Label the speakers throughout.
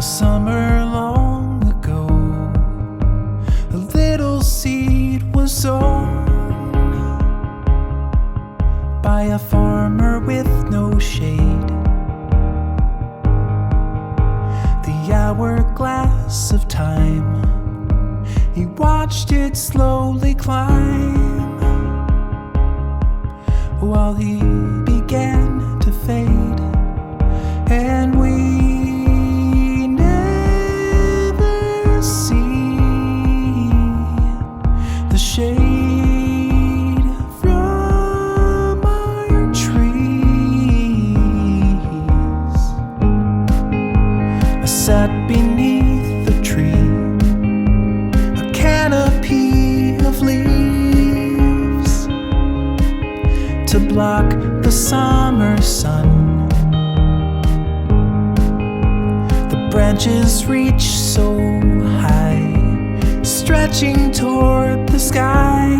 Speaker 1: summer long ago, a little seed was sown by a farmer with no shade. The hourglass of time, he watched it slowly climb, while he began to fade, and we never see the shade from our trees. I sat beneath the tree, a canopy of leaves to block the summer sun. The branches reach so high, stretching toward the sky.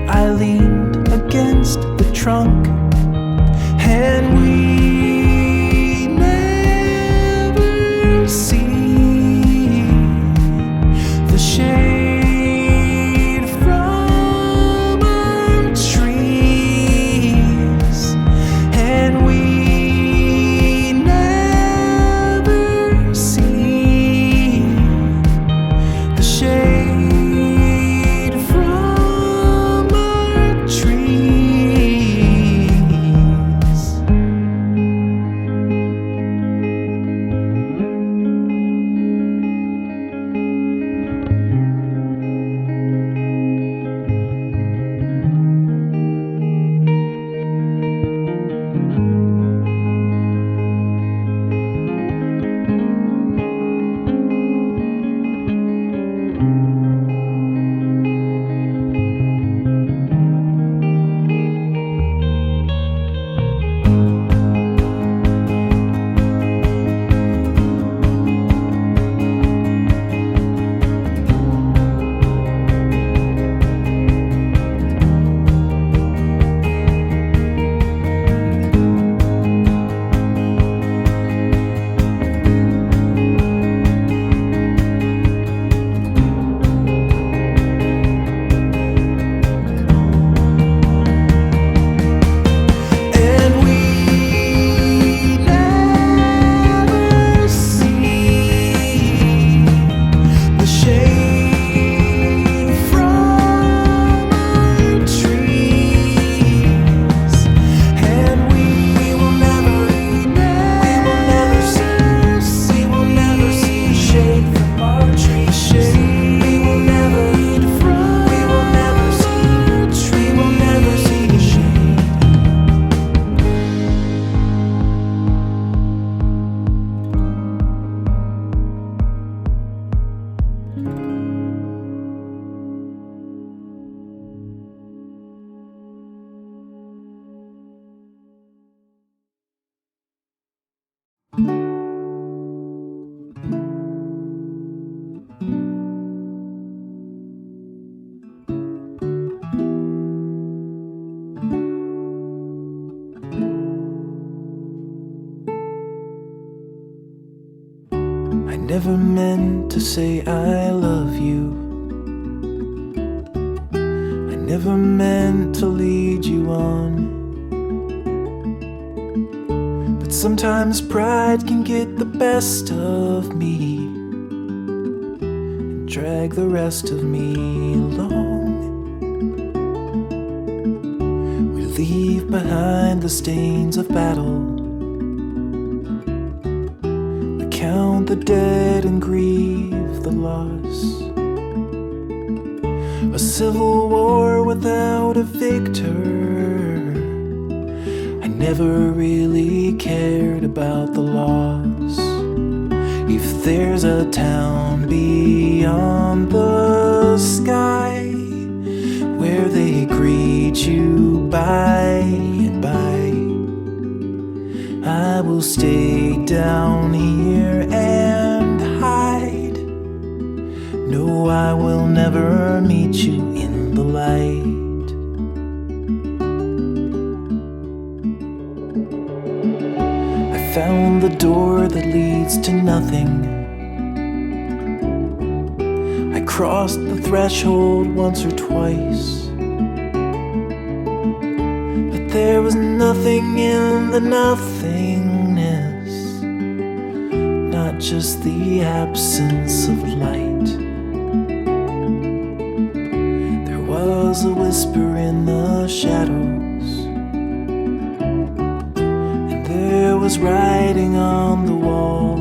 Speaker 1: I leaned against the trunk, and we never see the shade from our trees, and we never see the shade from our trees. I never meant to say I love you. I never meant to lead you on. But sometimes pride can get the best of me and drag the rest of me along. We leave behind the stains of battle, count the dead and grieve the loss. A civil war without a victor. I never really cared about the loss. If there's a town beyond the sky where they greet you by and by, I will stay down here and hide. No, I will never meet you in the light. found the door that leads to nothing. I crossed the threshold once or twice, but there was nothing in the nothingness, not just the absence of light. There was a whisper in the shadows, and there was writing on the wall.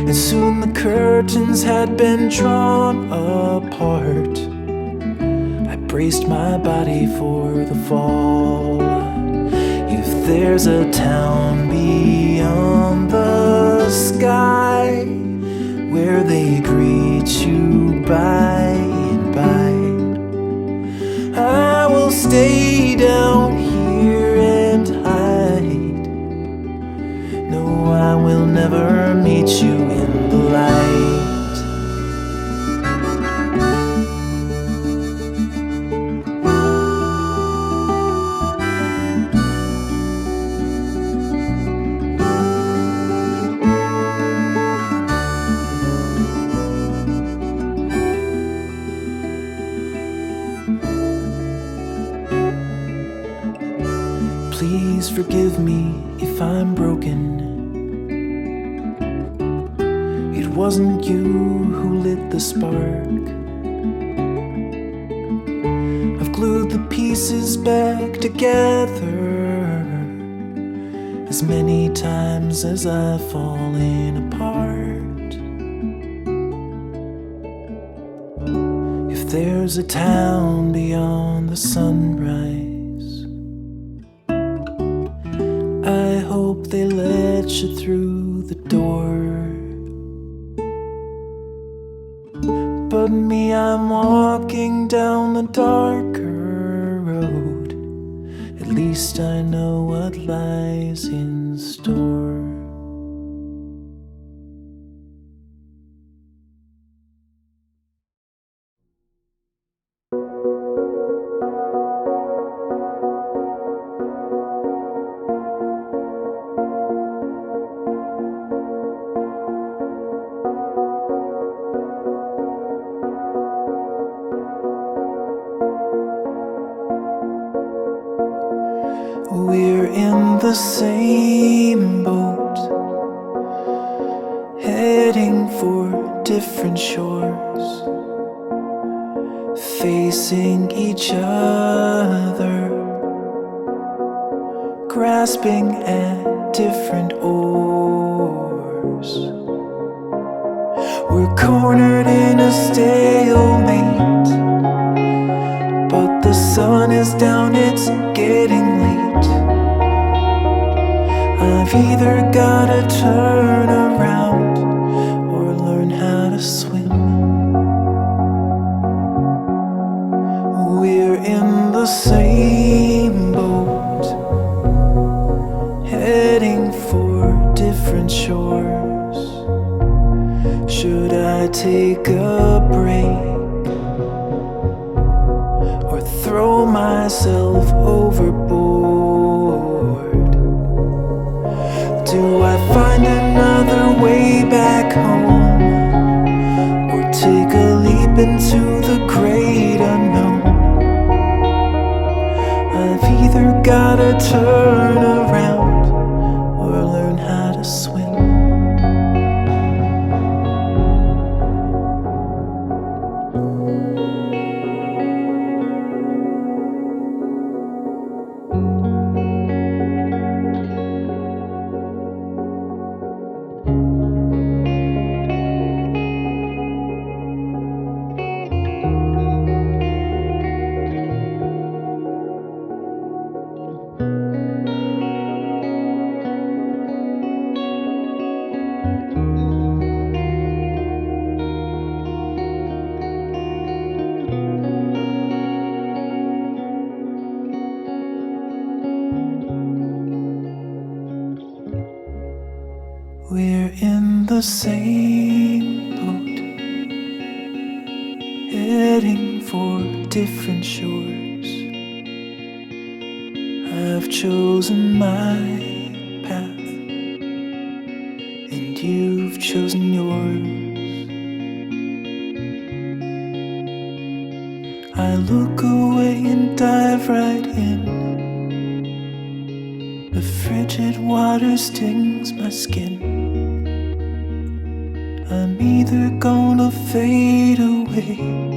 Speaker 1: And soon the curtains had been drawn apart. I braced my body for the fall. If there's a town beyond the sky where they greet you by and by, I will stay down here and hide. No, I will never meet you in the light. Please forgive me if I'm broken. It wasn't you who lit the spark. I've glued the pieces back together as many times as I've fallen apart. If there's a town beyond the sunrise, I hope they let you through the door. But me, I'm walking down the darker road. At least I know what lies in store. We're in the same boat, heading for different shores, facing each other, grasping at different oars. We're cornered in a stalemate, but the sun is down, it's getting late. I've either gotta turn around or learn how to swim. We're in the same boat, heading for different shores. Should I take a break or throw myself overboard? Do I find another way back home, or take a leap into the great unknown? I've either gotta turn around or learn how to swim. We're in the same boat, heading for different shores. I've chosen my path, and you've chosen yours. I look away and dive right in. The frigid water stings my skin. I'm either gonna fade away